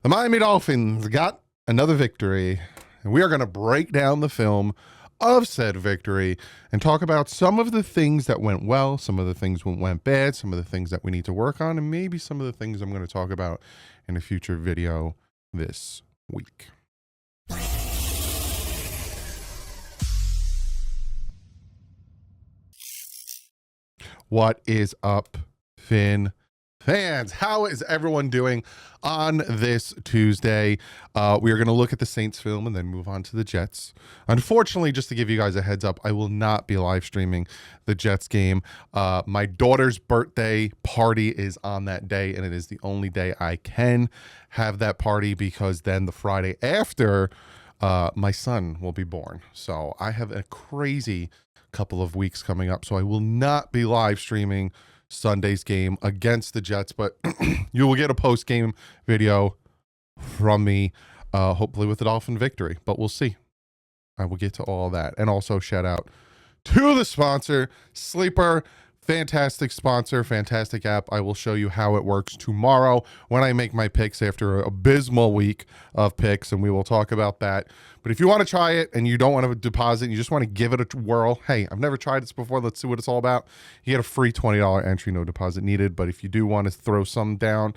The Miami Dolphins got another victory, and we are going to break down the film of said victory and talk about some of the things that went well, some of the things that went bad, some of the things that we need to work on, and maybe some of the things I'm going to talk about in a future video this week. What is up, Finn fans? How is everyone doing on this Tuesday? We are going to look at the Saints film and then move on to the Jets. Unfortunately, just to give you guys a heads up, I will not be live streaming the Jets game. My daughter's birthday party is on that day, and it is the only day I can have that party because then the Friday after, my son will be born. So I have a crazy couple of weeks coming up, so I will not be live streaming Sunday's game against the Jets, but you will get a post-game video from me, hopefully with the Dolphin victory, but we'll see. I will get to all that. And also shout out to the sponsor, Sleeper. Fantastic sponsor, fantastic app. I will show you how it works tomorrow when I make my picks after an abysmal week of picks, and we will talk about that. But if you want to try it and you don't want to deposit, you just want to give it a whirl, hey, I've never tried this before, let's see what it's all about. You get a free $20 entry, no deposit needed. But if you do want to throw some down,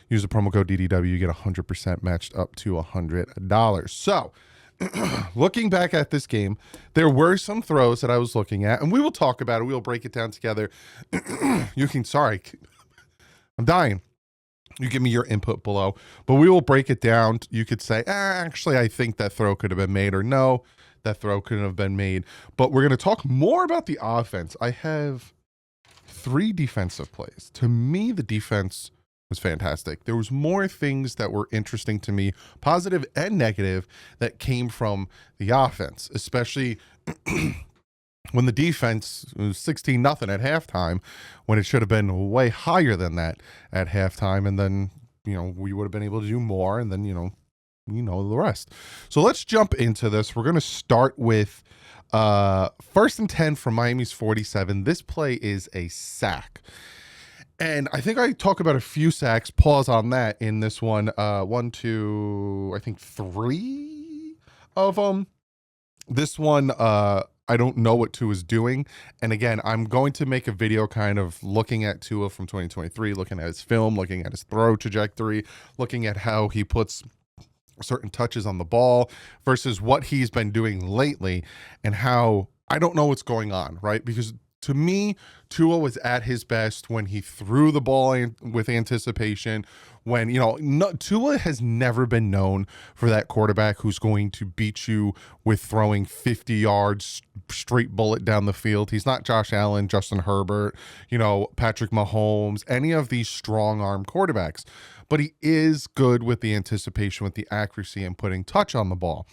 use the promo code DDW, you get 100% matched up to $100. So, looking back at this game, there were some throws that I was looking at, and we will talk about it. We'll break it down together. Sorry, I'm dying. You give me your input below, but we will break it down. You could say, actually, I think that throw could have been made, or no, that throw couldn't have been made. But we're going to talk more about the offense. I have 3 defensive plays. To me, the defense was fantastic. There was more things that were interesting to me, positive and negative, that came from the offense, especially when the defense was 16-0 at halftime, when it should have been way higher than that at halftime. And then, we would have been able to do more, and then, the rest. So let's jump into this. We're going to start with 1st and 10 from Miami's 47. This play is a sack. And I think I talk about a few sacks, pause on that in this one. 1, 2, I think 3 of them. This one, I don't know what Tua is doing. And again, I'm going to make a video kind of looking at Tua from 2023, looking at his film, looking at his throw trajectory, looking at how he puts certain touches on the ball versus what he's been doing lately, and how I don't know what's going on, right? Because to me, Tua was at his best when he threw the ball with anticipation. When, Tua has never been known for that quarterback who's going to beat you with throwing 50 yards straight bullet down the field. He's not Josh Allen, Justin Herbert, Patrick Mahomes, any of these strong arm quarterbacks. But he is good with the anticipation, with the accuracy, and putting touch on the ball.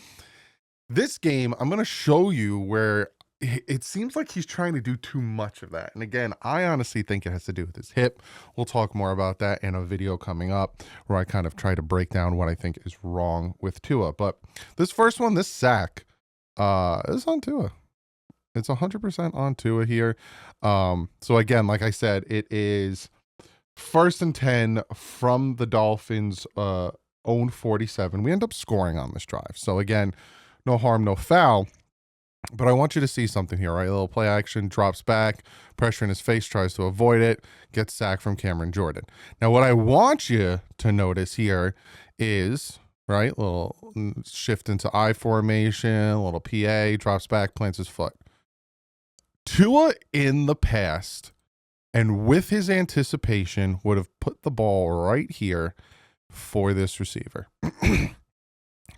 This game, I'm going to show you where it seems like he's trying to do too much of that. And again, I honestly think it has to do with his hip. We'll talk more about that in a video coming up where I kind of try to break down what I think is wrong with Tua. But this first one, this sack, is on Tua. It's 100% on Tua here. So again, like I said, it is 1st and 10 from the Dolphins' own 47. We end up scoring on this drive. So again, no harm, no foul. But I want you to see something here, right? A little play action, drops back, pressure in his face, tries to avoid it, gets sacked from Cameron Jordan. Now, what I want you to notice here is, right, a little shift into I formation, a little PA, drops back, plants his foot. Tua in the past, and with his anticipation, would have put the ball right here for this receiver.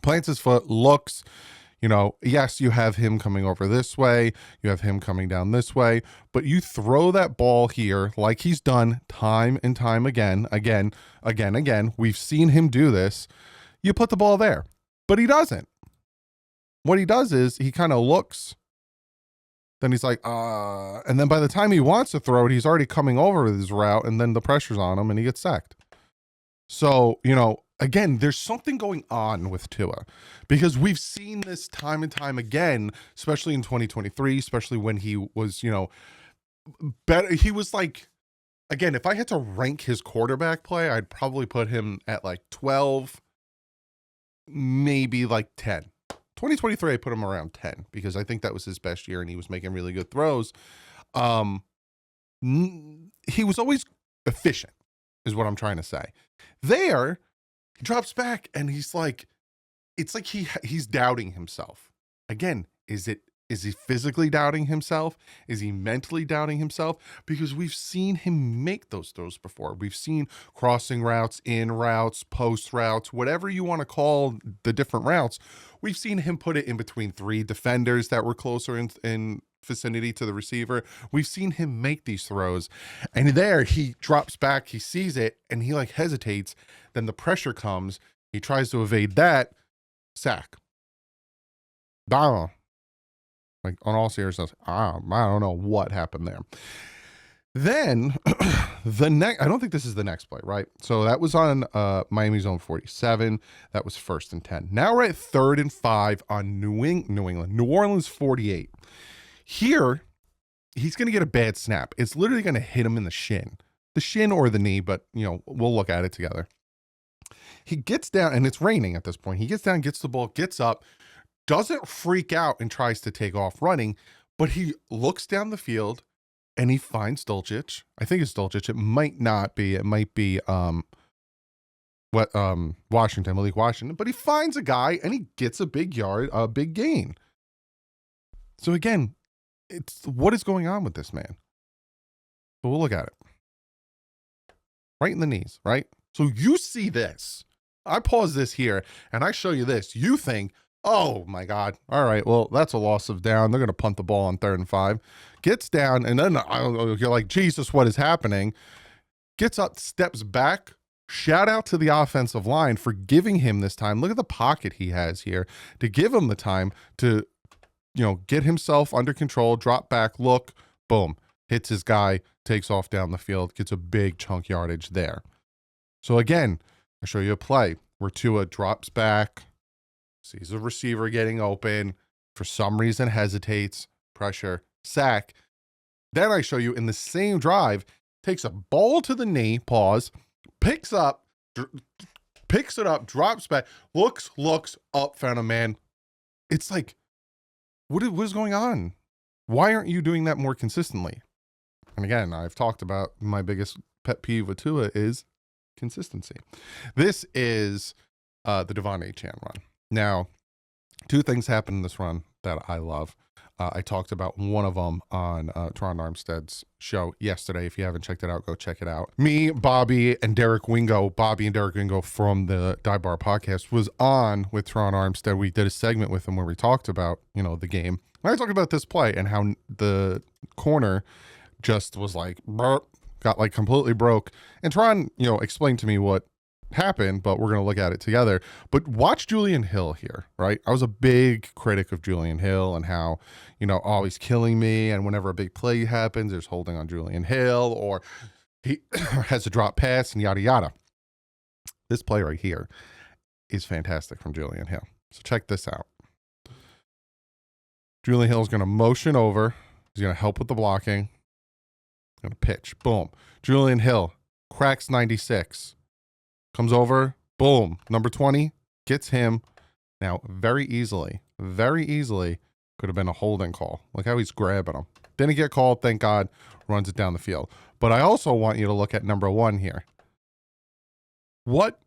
Plants his foot, looks. Yes, you have him coming over this way, you have him coming down this way, but you throw that ball here like he's done time and time again. We've seen him do this. You put the ball there, but he doesn't. What he does is he kind of looks, then he's like, and then by the time he wants to throw it, he's already coming over with his route, and then the pressure's on him and he gets sacked. So, again, there's something going on with Tua, because we've seen this time and time again, especially in 2023, especially when he was, better. He was like, again, if I had to rank his quarterback play, I'd probably put him at like 12, maybe like 10. 2023, I put him around 10 because I think that was his best year and he was making really good throws. He was always efficient, is what I'm trying to say. There, he drops back and he's like, it's like he's doubting himself. Again, is he physically doubting himself? Is he mentally doubting himself? Because we've seen him make those throws before. We've seen crossing routes, in routes, post routes, whatever you want to call the different routes. We've seen him put it in between 3 defenders that were closer in vicinity to the receiver. We've seen him make these throws. And there he drops back, he sees it, and he like hesitates. Then the pressure comes. He tries to evade that. Sack. Like, on all seriousness, I don't know what happened there. Then I don't think this is the next play, right? So that was on Miami zone 47. That was 1st and 10. Now we're at 3rd and 5 on New Orleans 48. Here, he's going to get a bad snap. It's literally going to hit him in the shin or the knee, but we'll look at it together. He gets down, and it's raining at this point. He gets down, gets the ball, gets up, doesn't freak out and tries to take off running, but he looks down the field and he finds Dulcich. I think it's Dulcich. It might not be. It might be Washington, Malik Washington. But he finds a guy and he gets a big gain. So again, it's what is going on with this man? So we'll look at it. Right in the knees, right? So you see this. I pause this here and I show you this. You think, oh my God. All right. Well, that's a loss of down. They're going to punt the ball on 3rd and 5. Gets down. And then you're like, Jesus, what is happening? Gets up, steps back. Shout out to the offensive line for giving him this time. Look at the pocket he has here to give him the time to, get himself under control, drop back, look, boom, hits his guy, takes off down the field, gets a big chunk yardage there. So again, I show you a play where Tua drops back, sees a receiver getting open, for some reason hesitates, pressure, sack. Then I show you in the same drive, takes a ball to the knee, pause, picks it up, drops back, looks up, found a man. It's like, what is going on? Why aren't you doing that more consistently? And again, I've talked about my biggest pet peeve with Tua is consistency. This is the Devon Achane run. Now, 2 things happen in this run that I love. I talked about one of them on Teron Armstead's show yesterday. If you haven't checked it out, go check it out. Me, Bobby, and Derek Wingo from the Die Bar podcast was on with Teron Armstead. We did a segment with him where we talked about, the game. And I talked about this play and how the corner just was like, got like completely broke. And Teron, explained to me what happened, but we're going to look at it together. But watch Julian Hill here, right? I was a big critic of Julian Hill and how, always killing me. And whenever a big play happens, there's holding on Julian Hill or he has a drop pass and yada, yada. This play right here is fantastic from Julian Hill. So check this out. Julian Hill is going to motion over. He's going to help with the blocking. Going to pitch. Boom. Julian Hill cracks 96. Comes over, boom, number 20, gets him. Now, very easily, could have been a holding call. Look how he's grabbing him. Didn't get called, thank God, runs it down the field. But I also want you to look at number 1 here. What?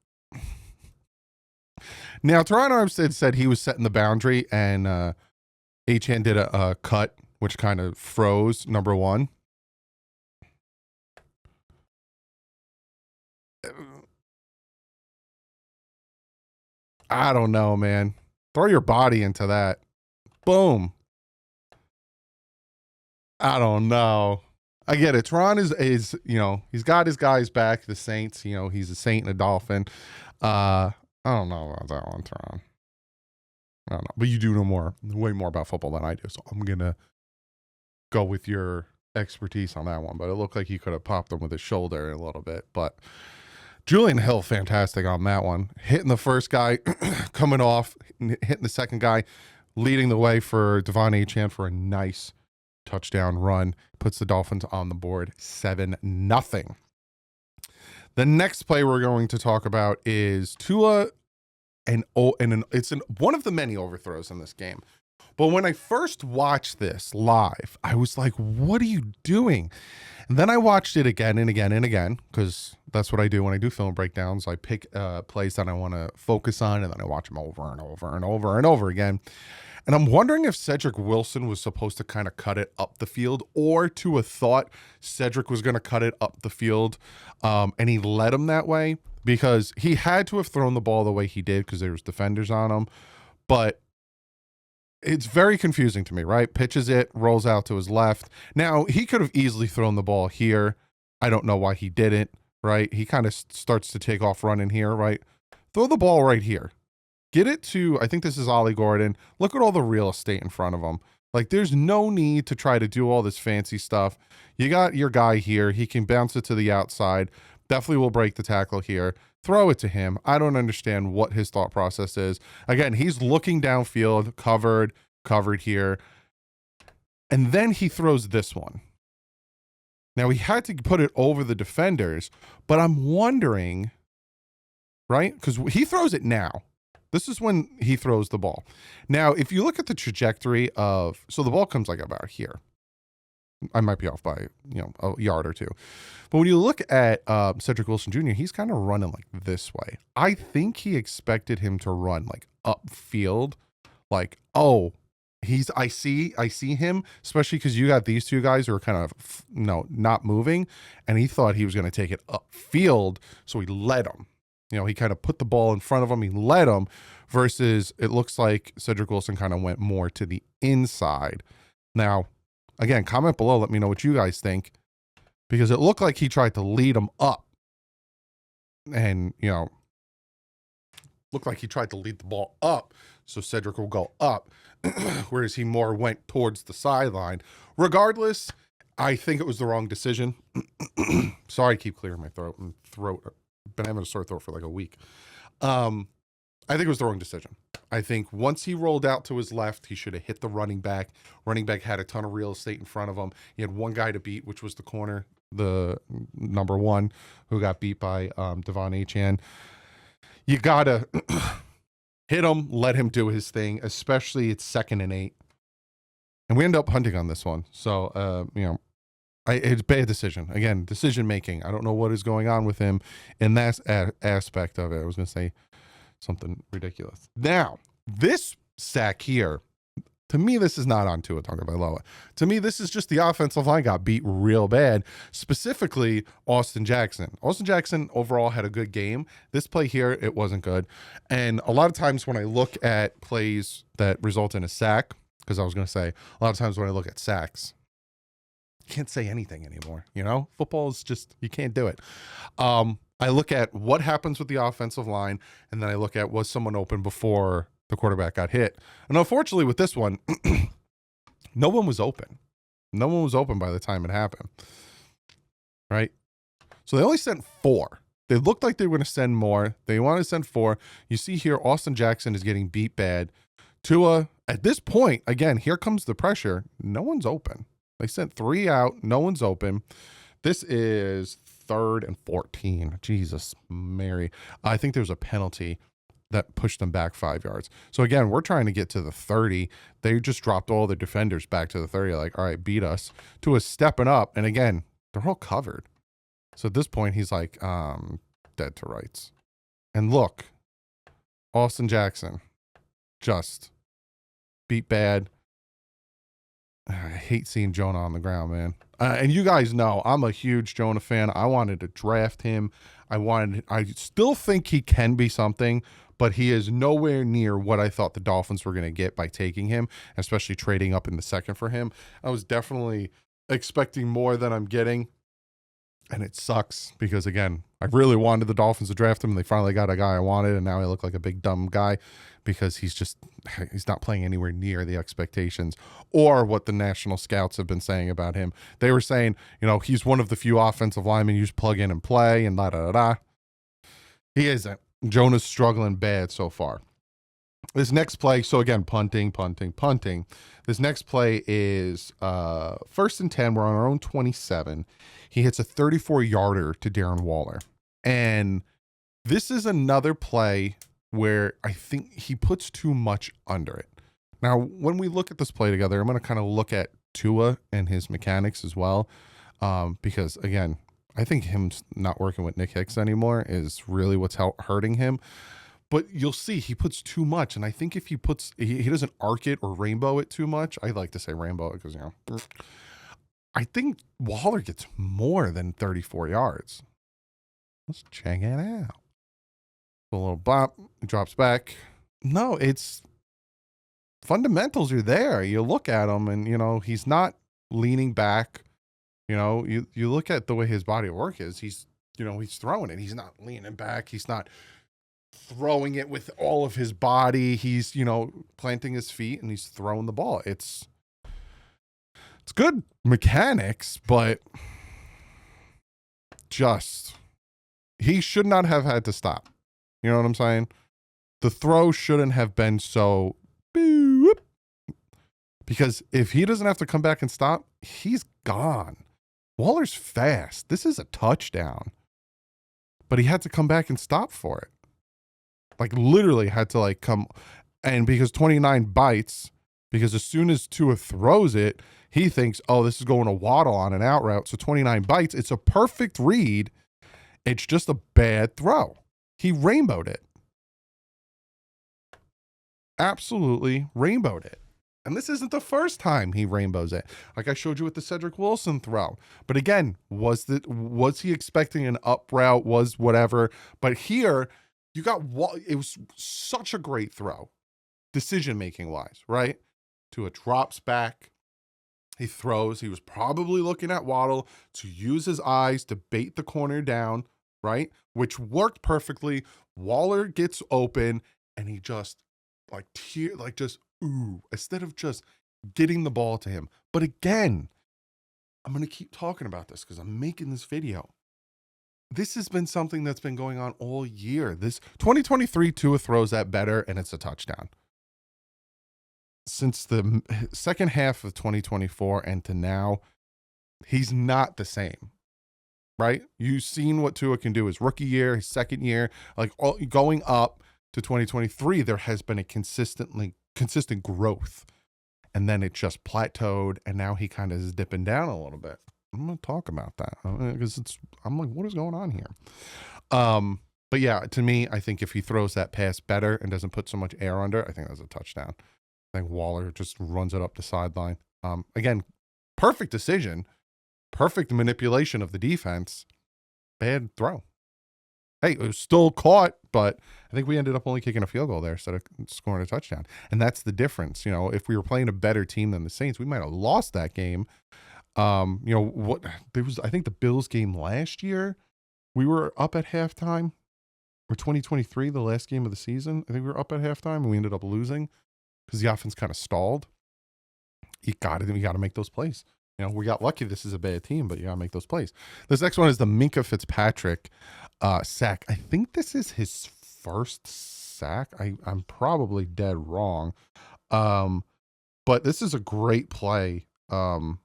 Now, Teron Armstead said he was setting the boundary, and Achane did a cut, which kind of froze number 1. I don't know, man. Throw your body into that. Boom. I don't know. I get it. Teron is he's got his guys back, the Saints. He's a Saint and a Dolphin. I don't know about that one, Teron. I don't know. But you do know way more about football than I do. So I'm going to go with your expertise on that one. But it looked like he could have popped him with his shoulder a little bit. But Julian Hill, fantastic on that one. Hitting the first guy, coming off, hitting the second guy, leading the way for Devon Achane for a nice touchdown run. Puts the Dolphins on the board 7-0. The next play we're going to talk about is Tua it's one of the many overthrows in this game. But when I first watched this live, I was like, what are you doing? And then I watched it again and again and again, because that's what I do when I do film breakdowns. I pick plays that I want to focus on, and then I watch them over and over and over and over again. And I'm wondering if Cedric Wilson was supposed to kind of cut it up the field, or to a thought Cedric was going to cut it up the field, and he led him that way, because he had to have thrown the ball the way he did because there was defenders on him. But it's very confusing to me, right? Pitches it, rolls out to his left. Now, he could have easily thrown the ball here. I don't know why he didn't, right? He kind of starts to take off running here, right? Throw the ball right here. Get it to, I think this is Ollie Gordon. Look at all the real estate in front of him. Like, there's no need to try to do all this fancy stuff. You got your guy here. He can bounce it to the outside. Definitely will break the tackle here. Throw it to him. I don't understand what his thought process is. Again, he's looking downfield, covered here. And then he throws this one. Now, he had to put it over the defenders, but I'm wondering, right? Because he throws it now. This is when he throws the ball. Now, if you look at the trajectory of, so the ball comes like about here. I might be off by, a yard or two. But when you look at Cedric Wilson Jr., he's kind of running like this way. I think he expected him to run like upfield. Like, oh, I see him, especially because you got these two guys who are kind of, not moving. And he thought he was going to take it upfield. So he led him. He kind of put the ball in front of him. He led him, versus it looks like Cedric Wilson kind of went more to the inside. Now, again, comment below. Let me know what you guys think, because it looked like he tried to lead him up, and, looked like he tried to lead the ball up so Cedric will go up, whereas he more went towards the sideline. Regardless, I think it was the wrong decision. Sorry, I keep clearing my throat. Been having a sore throat for like a week. I think it was the wrong decision. I think once he rolled out to his left, he should have hit the running back. Running back had a ton of real estate in front of him. He had one guy to beat, which was the corner, the number 1, who got beat by Devon Achane. You got to hit him, let him do his thing, especially it's 2nd and 8. And we end up hunting on this one. So, it's a bad decision. Again, decision making. I don't know what is going on with him in that aspect of it. I was going to say something ridiculous. Now, this sack here, to me, this is not on Tua Tagovailoa. To me, this is just the offensive line got beat real bad, specifically Austin Jackson. Austin Jackson overall had a good game. This play here, it wasn't good. And a lot of times when I look at plays that result in a sack, because I was going to say, a lot of times when I look at sacks, can't say anything anymore. Football is just, you can't do it. I look at what happens with the offensive line, and then I look at, was someone open before the quarterback got hit? And unfortunately with this one, no one was open. No one was open by the time it happened. Right? So they only sent 4. They looked like they were going to send more. They wanted to send 4. You see here, Austin Jackson is getting beat bad. Tua, at this point, again, here comes the pressure. No one's open. They sent 3 out. No one's open. This is 3rd and 14. Jesus, Mary. I think there's a penalty that pushed them back 5 yards. So again, we're trying to get to the 30. They just dropped all the defenders back to the 30. Like, all right, beat us. Tua stepping up. And again, they're all covered. So at this point, he's like, dead to rights. And look, Austin Jackson just beat bad. I hate seeing Jonah on the ground, man. And you guys know I'm a huge Jonah fan. I wanted to draft him. I still think he can be something, but he is nowhere near what I thought the Dolphins were going to get by taking him, especially trading up in the 2nd for him. I was definitely expecting more than I'm getting. And it sucks because, again, I really wanted the Dolphins to draft him, and they finally got a guy I wanted, and now I look like a big dumb guy because he's not playing anywhere near the expectations or what the national scouts have been saying about him. They were saying, he's one of the few offensive linemen you just plug in and play and da-da-da-da. He isn't. Jonah's struggling bad so far. This next play, so again, punting. This next play is 1st and 10. We're on our own 27. He hits a 34-yarder to Darren Waller. And this is another play where I think he puts too much under it. Now, when we look at this play together, I'm going to kind of look at Tua and his mechanics as well, because, again, I think him not working with Nick Hicks anymore is really what's hurting him. But you'll see he puts too much, and I think if he puts, he doesn't arc it or rainbow it too much. I like to say rainbow it because, I think Waller gets more than 34 yards. Let's check it out. A little bop, drops back. No, it's fundamentals are there. You look at him and, he's not leaning back. You look at the way his body of work is. He's throwing it. He's not leaning back. He's not throwing it with all of his body. He's, planting his feet and he's throwing the ball. It's good mechanics, but he should not have had to stop. You know what I'm saying? The throw shouldn't have been so boop, because if he doesn't have to come back and stop, he's gone. Waller's fast. This is a touchdown, but he had to come back and stop for it. Like literally had to come, and because 29 bites, because as soon as Tua throws it, he thinks, oh, this is going to Waddle on an out route. So 29 bites. It's a perfect read. It's just a bad throw. He rainbowed it. Absolutely rainbowed it. And this isn't the first time he rainbows it. Like I showed you with the Cedric Wilson throw. But again, was he expecting an up route? Was whatever. But here, it was such a great throw, decision-making wise, right? Tua drops back. He throws. He was probably looking at Waddle to use his eyes to bait the corner down, right? Which worked perfectly. Waller gets open, and he just instead of just getting the ball to him. But again, I'm going to keep talking about this because I'm making this video. This has been something that's been going on all year. This 2023 Tua throws that better, and it's a touchdown. Since the second half of 2024 and to now, he's not the same, right? You've seen what Tua can do his rookie year, his second year, going up to 2023, there has been a consistent growth, and then it just plateaued, and now he kind of is dipping down a little bit. I'm going to talk about that because I'm like, what is going on here? But yeah, to me, I think if he throws that pass better and doesn't put so much air under, I think that's a touchdown. I think Waller just runs it up the sideline. Again, perfect decision, perfect manipulation of the defense, bad throw. Hey, it was still caught, but I think we ended up only kicking a field goal there instead of scoring a touchdown. And that's the difference. If we were playing a better team than the Saints, we might have lost that game. I think the Bills game last year, we were up at halftime, or 2023, the last game of the season. I think we were up at halftime and we ended up losing because the offense kind of stalled. We got to make those plays. We got lucky. This is a bad team, but you got to make those plays. This next one is the Minkah Fitzpatrick sack. I think this is his first sack. I'm probably dead wrong. But this is a great play from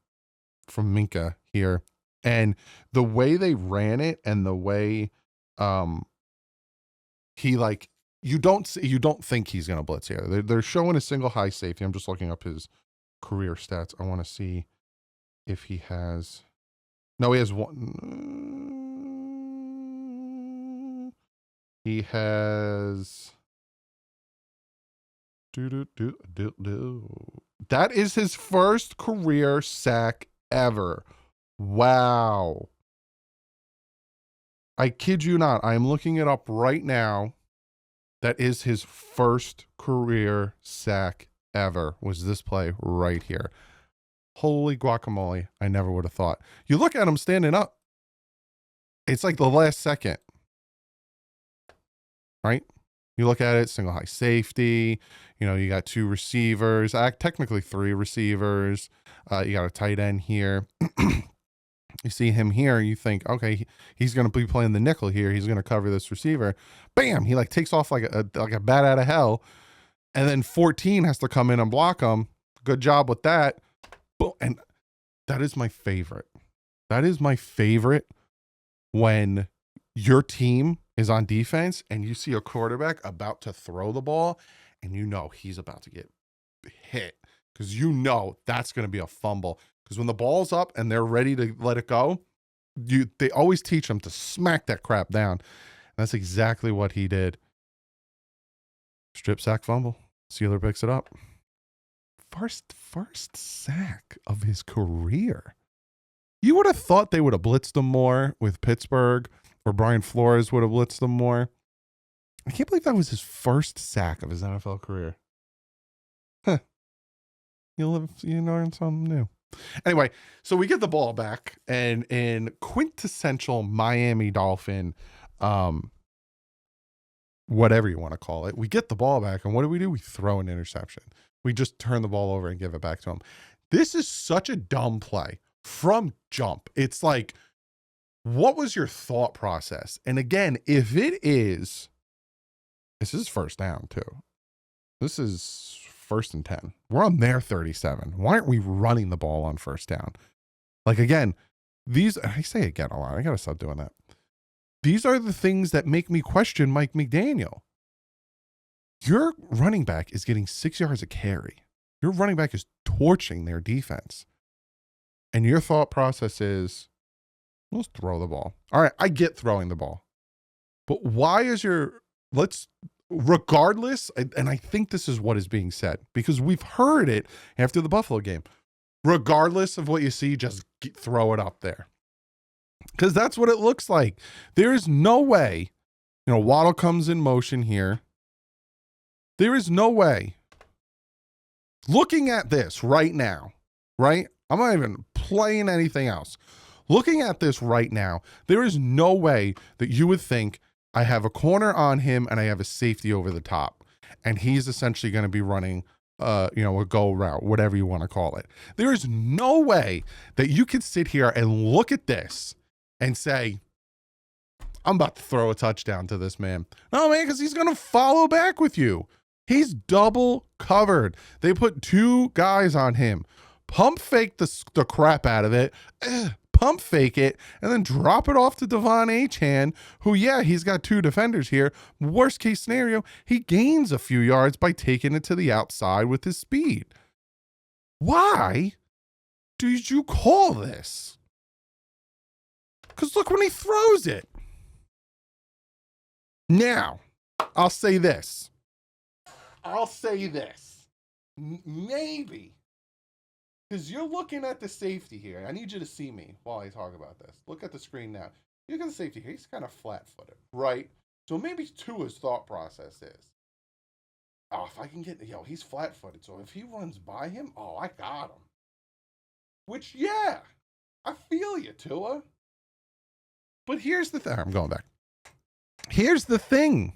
Minkah here. And the way they ran it and the way he you don't think he's going to blitz here. They're showing a single high safety. I'm just looking up his career stats. I want to see if he has. No, he has one. He has. That is his first career sack ever. Wow. I kid you not. I am looking it up right now. That is his first career sack ever, was this play right here. Holy guacamole. I never would have thought. You look at him standing up. It's like the last second. Right? You look at it, single high safety. You got two receivers. Technically three receivers. You got a tight end here. You see him here. You think, okay, he's going to be playing the nickel here. He's going to cover this receiver. Bam! He takes off like a bat out of hell. And then 14 has to come in and block him. Good job with that. And that is my favorite. That is my favorite when your team is on defense and you see a quarterback about to throw the ball and you know he's about to get hit because you know that's going to be a fumble. Because when the ball's up and they're ready to let it go, they always teach them to smack that crap down. And that's exactly what he did. Strip sack fumble. Sealer picks it up. First sack of his career. You would have thought they would have blitzed him more with Pittsburgh, or Brian Flores would have blitzed him more. I can't believe that was his first sack of his NFL career. Huh. You learn something new. Anyway, so we get the ball back, and in quintessential Miami Dolphin, whatever you want to call it, we get the ball back, and what do? We throw an interception. We just turn the ball over and give it back to him. This is such a dumb play from jump. It's like, what was your thought process? And again, if it is, this is first down too. This is 1st and 10. We're on their 37. Why aren't we running the ball on first down? Like, again, I say again a lot. I got to stop doing that. These are the things that make me question Mike McDaniel. Your running back is getting 6 yards a carry. Your running back is torching their defense. And your thought process is, let's throw the ball. All right, I get throwing the ball. But why is regardless, and I think this is what is being said, because we've heard it after the Buffalo game, regardless of what you see, just throw it up there. Because that's what it looks like. There is no way, Waddle comes in motion here. There is no way. Looking at this right now, right? I'm not even playing anything else. Looking at this right now, there is no way that you would think I have a corner on him and I have a safety over the top. And he's essentially going to be running, a go route, whatever you want to call it. There is no way that you can sit here and look at this and say, I'm about to throw a touchdown to this man. No, man, because he's going to follow back with you. He's double covered. They put 2 guys on him. Pump fake the crap out of it. Pump fake it, and then drop it off to Devon Achane, who, he's got 2 defenders here. Worst case scenario, he gains a few yards by taking it to the outside with his speed. Why did you call this? Because look when he throws it. Now, I'll say this. Maybe. Because you're looking at the safety here. I need you to see me while I talk about this. Look at the screen now. Look at the safety here. He's kind of flat-footed, right? So maybe his thought process is, if I can get, he's flat-footed. So if he runs by him, I got him. Which, I feel you, Tua. But here's the thing. I'm going back. Here's the thing.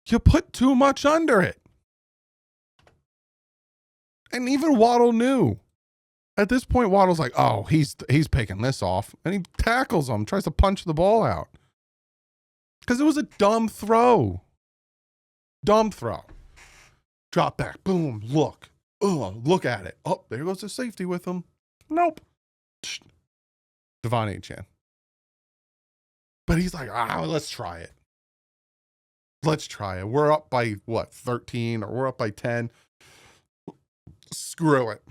You put too much under it. And even Waddle knew. At this point, Waddle's like, he's picking this off. And he tackles him, tries to punch the ball out. Because it was a dumb throw. Dumb throw. Drop back. Boom. Look. Look at it. Oh, there goes the safety with him. Nope. Devon Achane. But he's like, let's try it. Let's try it. We're up by, 13? Or we're up by 10. Screw it.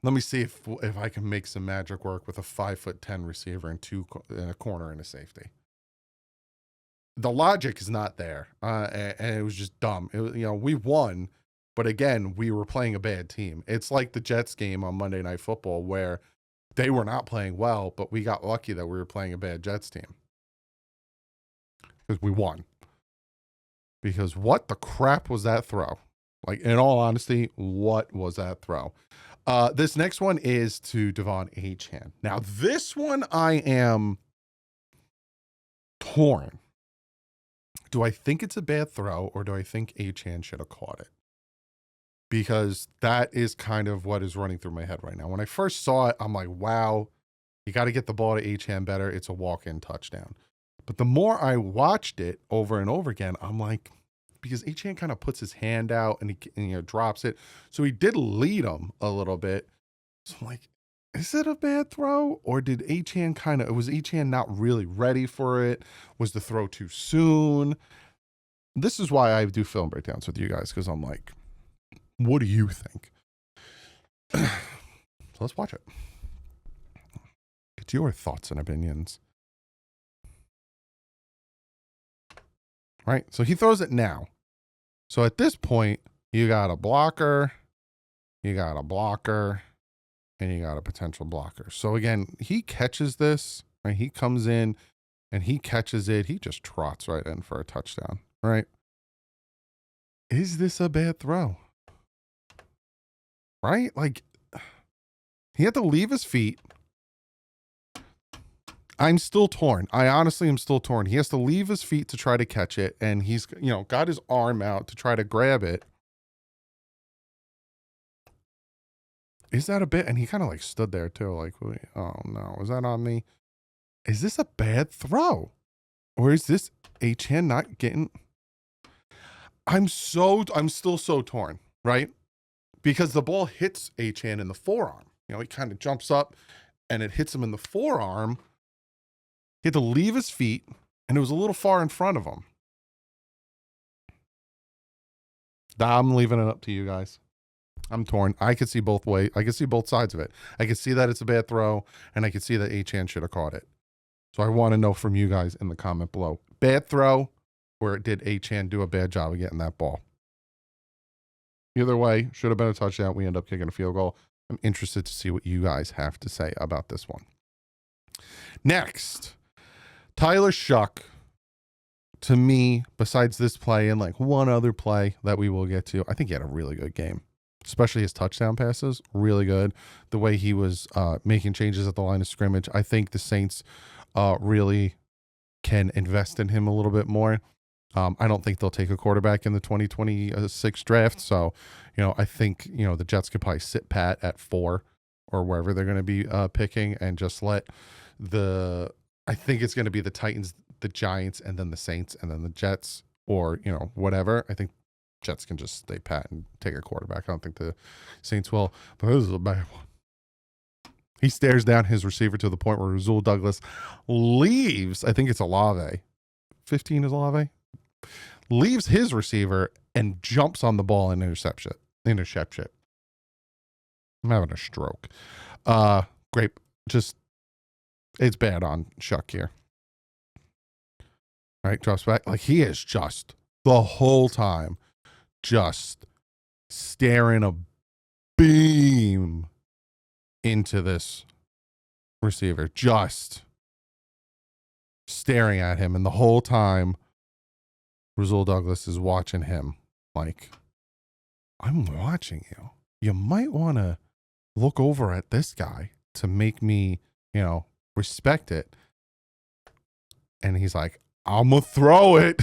Let me see if I can make some magic work with a 5'10" receiver and 2 in a corner and a safety. The logic is not there, and it was just dumb. We won, but again, we were playing a bad team. It's like the Jets game on Monday Night Football where they were not playing well, but we got lucky that we were playing a bad Jets team because we won. Because what the crap was that throw? Like, in all honesty, what was that throw? This next one is to Devon Achane. Now, this one I am torn. Do I think it's a bad throw, or do I think Achane should have caught it? Because that is kind of what is running through my head right now. When I first saw it, I'm like, wow, you got to get the ball to Achane better. It's a walk-in touchdown. But the more I watched it over and over again, I'm like, because Achane kind of puts his hand out and he drops it. So he did lead him a little bit. So I'm like, is it a bad throw? Or did Achane was Achane not really ready for it? Was the throw too soon? This is why I do film breakdowns with you guys, because I'm like, what do you think? So let's watch it. Get your thoughts and opinions. Right? So he throws it now. So at this point, you got a blocker, and you got a potential blocker. So again, he catches this, right? He comes in and he catches it. He just trots right in for a touchdown, right? Is this a bad throw? Right? Like, he had to leave his feet. I'm still torn. I honestly am still torn. He has to leave his feet to try to catch it, and he's, got his arm out to try to grab it. Is that a bit? And he kind of like stood there too, like, oh no, is that on me? Is this a bad throw? Or is this Achane not getting? I'm still so torn, right? Because the ball hits Achane in the forearm. He kind of jumps up and it hits him in the forearm. He had to leave his feet, and it was a little far in front of him. I'm leaving it up to you guys. I'm torn. I could see both ways. I could see both sides of it. I could see that it's a bad throw, and I could see that Achane should have caught it. So I want to know from you guys in the comment below. Bad throw, or did Achane do a bad job of getting that ball? Either way, should have been a touchdown. We end up kicking a field goal. I'm interested to see what you guys have to say about this one. Next, Tyler Shough. To me, besides this play and like one other play that we will get to, I think he had a really good game. Especially his touchdown passes, really good. The way he was making changes at the line of scrimmage. I think the Saints really can invest in him a little bit more. I don't think they'll take a quarterback in the 2026 draft. So, I think, the Jets could probably sit pat at 4 or wherever they're going to be picking, and just let I think it's going to be the Titans, the Giants, and then the Saints, and then the Jets, or, whatever. I think Jets can just stay pat and take a quarterback. I don't think the Saints will, but this is a bad one. He stares down his receiver to the point where Rasul Douglas leaves. I think it's Olave. 15 is Olave. Leaves his receiver and jumps on the ball and interception. I'm having a stroke. Great. Just, it's bad on Shough here. All right, drops back. Like, he is just the whole time just staring a beam into this receiver, just staring at him. And the whole time, Rasul Douglas is watching him like, I'm watching you. You might want to look over at this guy to make me, respect it. And he's like, I'm going to throw it.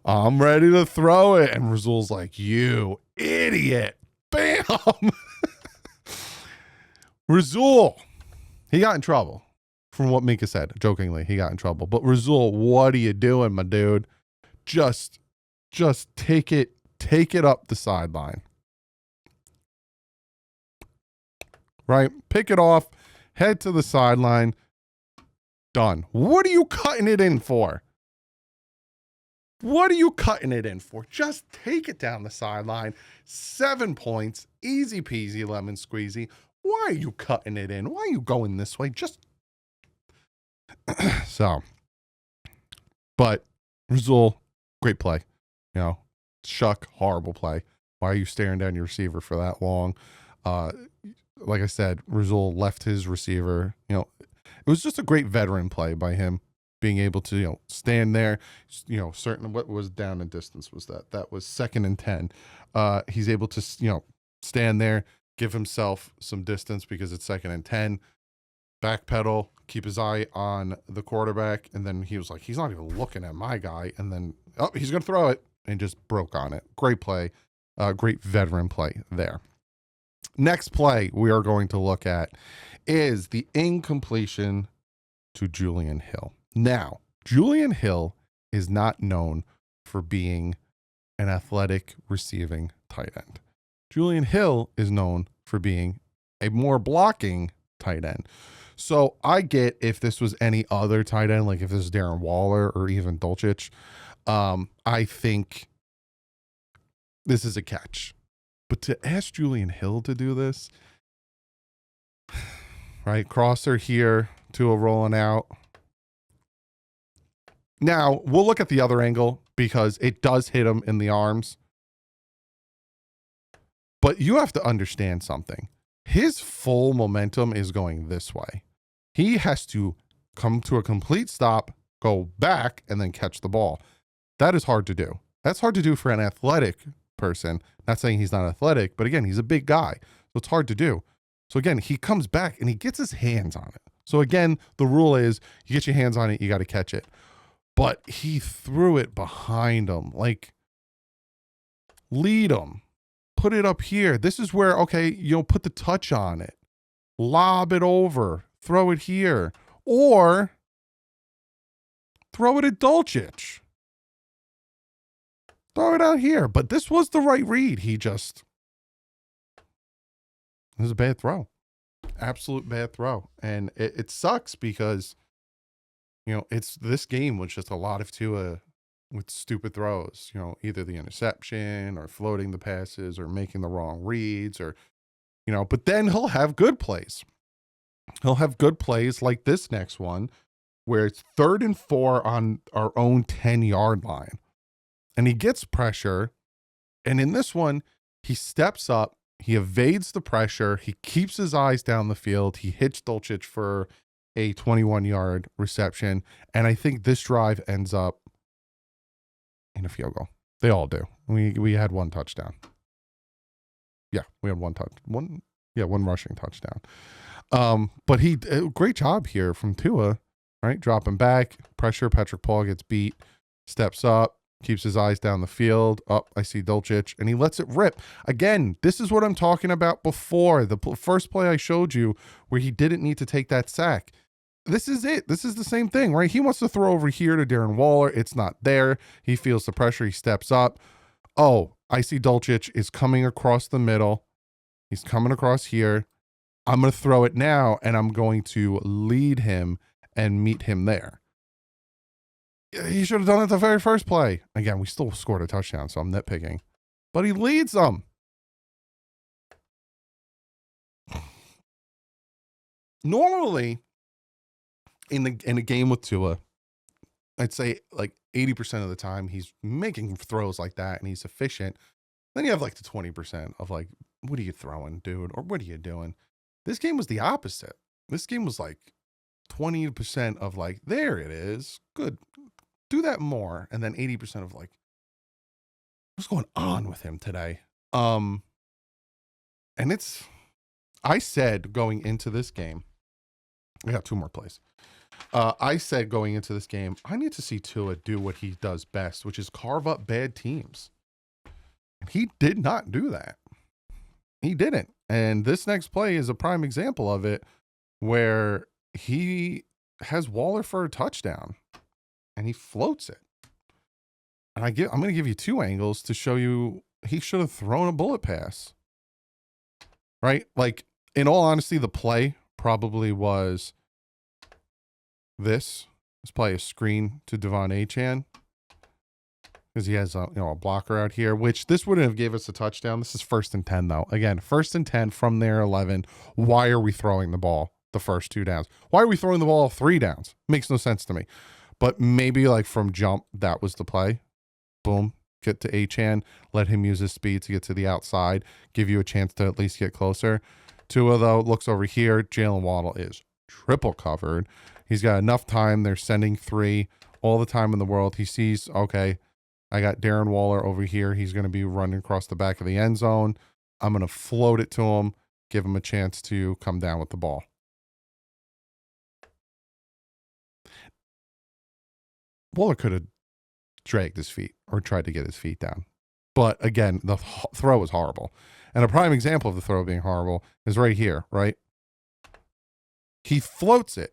I'm ready to throw it. And Rasul's like, you idiot. Bam. Rasul, he got in trouble. From what Minkah said, jokingly, he got in trouble. But Rasul, what are you doing, my dude? Just take it up the sideline. Right? Pick it off, head to the sideline. Done. What are you cutting it in for? What are you cutting it in for? Just take it down the sideline. 7 points. Easy peasy lemon squeezy. Why are you cutting it in? Why are you going this way? Just so. But Rasul, great play. Shough, horrible play. Why are you staring down your receiver for that long? Like I said, Rasul left his receiver. It was just a great veteran play by him, being able to, stand there, certain what was down in distance was that was 2nd and 10. He's able to, stand there, give himself some distance because it's 2nd and 10, backpedal, keep his eye on the quarterback. And then he was like, he's not even looking at my guy. And then, he's going to throw it, and just broke on it. Great play. Great veteran play there. Next play we are going to look at is the incompletion to Julian Hill. Now, Julian Hill is not known for being an athletic receiving tight end. Julian Hill is known for being a more blocking tight end. So I get if this was any other tight end, like if this is Darren Waller or even Dulcich, I think this is a catch. But to ask Julian Hill to do this, right? Crosser here, Tua rolling out. Now, we'll look at the other angle because it does hit him in the arms. But you have to understand something. His full momentum is going this way. He has to come to a complete stop, go back, and then catch the ball. That is hard to do. That's hard to do for an athletic person. Not saying he's not athletic, but again, he's a big guy. So it's hard to do. So again, he comes back and he gets his hands on it. So again, the rule is you get your hands on it, you got to catch it. But he threw it behind him. Like, lead him. Put it up here. This is where, okay, put the touch on it. Lob it over. Throw it here. Or throw it at Dulcich. Throw it out here. But this was the right read. It was a bad throw. Absolute bad throw. And it sucks because, this game was just a lot of Tua with stupid throws, either the interception or floating the passes or making the wrong reads or, but then he'll have good plays. He'll have good plays like this next one where it's 3rd and 4 on our own 10-yard line. And he gets pressure. And in this one, he steps up, he evades the pressure, he keeps his eyes down the field, he hits Dulcich for a 21-yard reception. And I think this drive ends up in a field goal. They all do. We had one touchdown. Yeah, we had one rushing touchdown. But great job here from Tua, right? Dropping back, pressure, Patrick Paul gets beat, steps up, keeps his eyes down the field. I see Dulcich, and he lets it rip. Again, this is what I'm talking about before. The first play I showed you where he didn't need to take that sack. This is it. This is the same thing, right? He wants to throw over here to Darren Waller. It's not there. He feels the pressure. He steps up. Oh, I see Dulcich is coming across the middle. He's coming across here. I'm going to throw it now, and I'm going to lead him and meet him there. He should have done it the very first play. Again, we still scored a touchdown, so I'm nitpicking. But he leads them. Normally, in a game with Tua, I'd say like 80% of the time he's making throws like that and he's efficient. Then you have like the 20% of like, what are you throwing, dude? Or what are you doing? This game was the opposite. This game was like 20% of like, there it is. Good. Do that more. And then 80% of like, what's going on with him today? And I said going into this game, I got 2 more plays. I said going into this game, I need to see Tua do what he does best, which is carve up bad teams. He did not do that. He didn't. And this next play is a prime example of it, where he has Waller for a touchdown and he floats it. And I'm going to give you 2 angles to show you he should have thrown a bullet pass. Right? Like, in all honesty, the play probably was this. Let's play a screen to Devon Achane, because he has a blocker out here, which this wouldn't have gave us a touchdown. This is 1st and 10 though. Again, 1st and 10 from their 11. Why are we throwing the ball the first 2 downs? Why are we throwing the ball 3 downs? Makes no sense to me. But maybe like from jump, that was the play. Boom. Get to Achane, let him use his speed to get to the outside, give you a chance to at least get closer. Tua, though, looks over here. Jalen Waddle is triple covered. He's got enough time. They're sending 3 all the time in the world. He sees, okay, I got Darren Waller over here. He's going to be running across the back of the end zone. I'm going to float it to him, give him a chance to come down with the ball. Waller could have dragged his feet or tried to get his feet down. But again, the throw was horrible. And a prime example of the throw being horrible is right here, right? He floats it.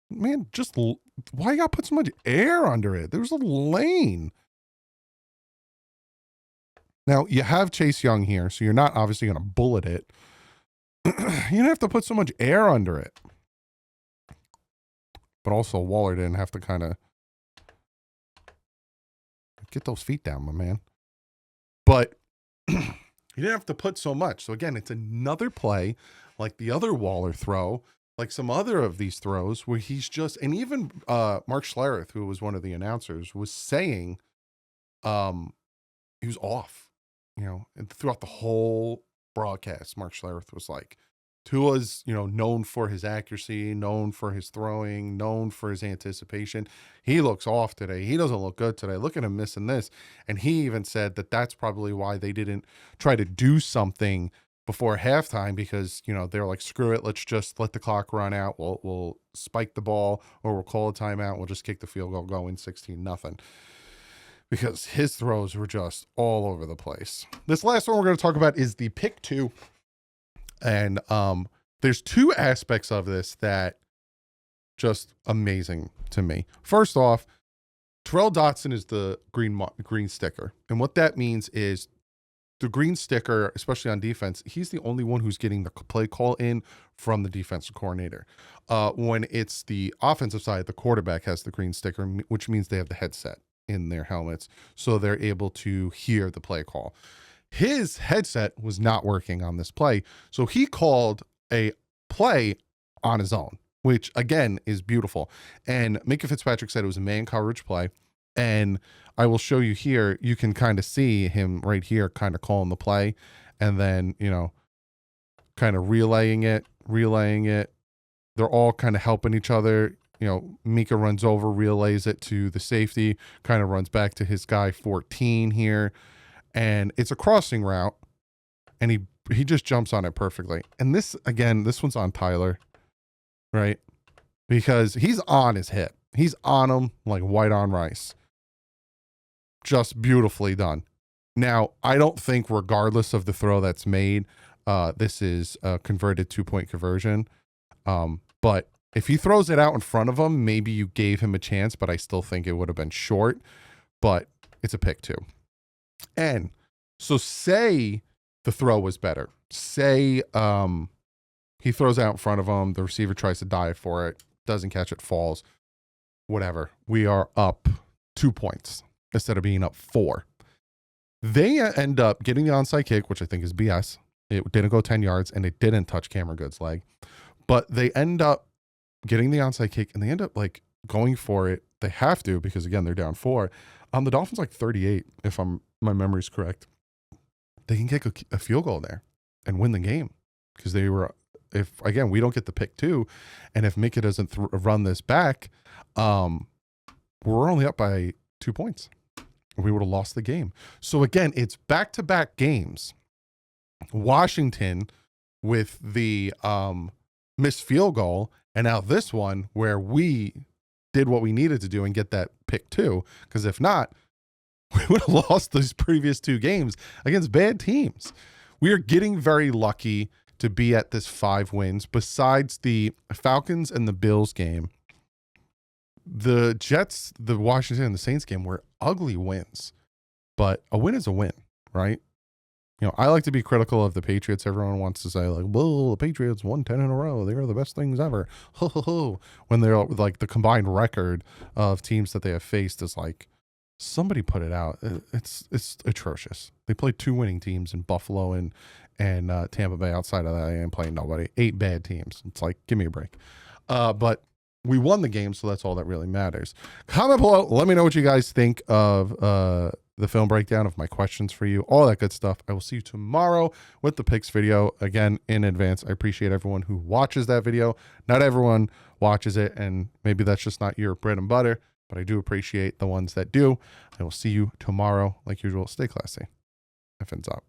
Man, just why you got to put so much air under it? There's a lane. Now, you have Chase Young here, so you're not obviously going to bullet it. You don't have to put so much air under it. But also, Waller didn't have to kind of get those feet down, my man. But you didn't have to put so much. So, again, it's another play like the other Waller throw, like some other of these throws where he's just, and even Mark Schlereth, who was one of the announcers, was saying he was off, and throughout the whole broadcast, Mark Schlereth was like, Tua's, known for his accuracy, known for his throwing, known for his anticipation. He looks off today. He doesn't look good today. Look at him missing this. And he even said that that's probably why they didn't try to do something before halftime, because, they're like, screw it. Let's just let the clock run out. We'll spike the ball, or we'll call a timeout. We'll just kick the field goal, go in 16-0. Because his throws were just all over the place. This last one we're going to talk about is the pick 2. And there's 2 aspects of this that just amazing to me. First off, Terrell Dotson is the green sticker. And what that means is the green sticker, especially on defense, he's the only one who's getting the play call in from the defensive coordinator. When it's the offensive side, the quarterback has the green sticker, which means they have the headset in their helmets, so they're able to hear the play call. His headset was not working on this play, so he called a play on his own, which again is beautiful. And Minkah Fitzpatrick said it was a man coverage play, and I will show you here. You can kind of see him right here kind of calling the play, and then, kind of relaying it. They're all kind of helping each other. Minkah runs over, relays it to the safety, kind of runs back to his guy 14 here. And it's a crossing route, and he just jumps on it perfectly. And this one's on Tyler, right? Because he's on his hip. He's on him like white on rice. Just beautifully done. Now, I don't think, regardless of the throw that's made, this is a converted 2-point conversion. But if he throws it out in front of him, maybe you gave him a chance, but I still think it would have been short. But it's a pick 2. And so say the throw was better. Say he throws out in front of him, the receiver tries to dive for it, doesn't catch it, falls, whatever. We are up 2 points instead of being up 4. They end up getting the onside kick, which I think is BS. It didn't go 10 yards, and it didn't touch Cameron Good's leg. But they end up getting the onside kick, and they end up like going for it. They have to, because again, they're down 4. The Dolphins like 38, if my memory's correct. They can kick a field goal there and win the game, because they were, if again, we don't get the pick 2, and if Minkah doesn't run this back, we're only up by 2 points. We would have lost the game. So again, it's back-to-back games. Washington with the missed field goal, and now this one where we did what we needed to do and get that pick 2, because if not, we would have lost those previous 2 games against bad teams. We are getting very lucky to be at this 5 wins. Besides the Falcons and the Bills game, the Jets, the Washington, and the Saints game were ugly wins. But a win is a win, right? I like to be critical of the Patriots. Everyone wants to say, like, well, the Patriots won 10 in a row. They are the best things ever. Ho, ho, ho. When they're like, the combined record of teams that they have faced is like, somebody put it out. It's atrocious. They played 2 winning teams in Buffalo and Tampa Bay. Outside of that, I ain't playing nobody. 8 bad teams. It's like, give me a break. But we won the game, so that's all that really matters. Comment below. Let me know what you guys think of the film breakdown, of my questions for you, all that good stuff. I will see you tomorrow with the picks video. Again, in advance, I appreciate everyone who watches that video. Not everyone watches it, and maybe that's just not your bread and butter, but I do appreciate the ones that do. I will see you tomorrow. Like usual, stay classy. Effins up.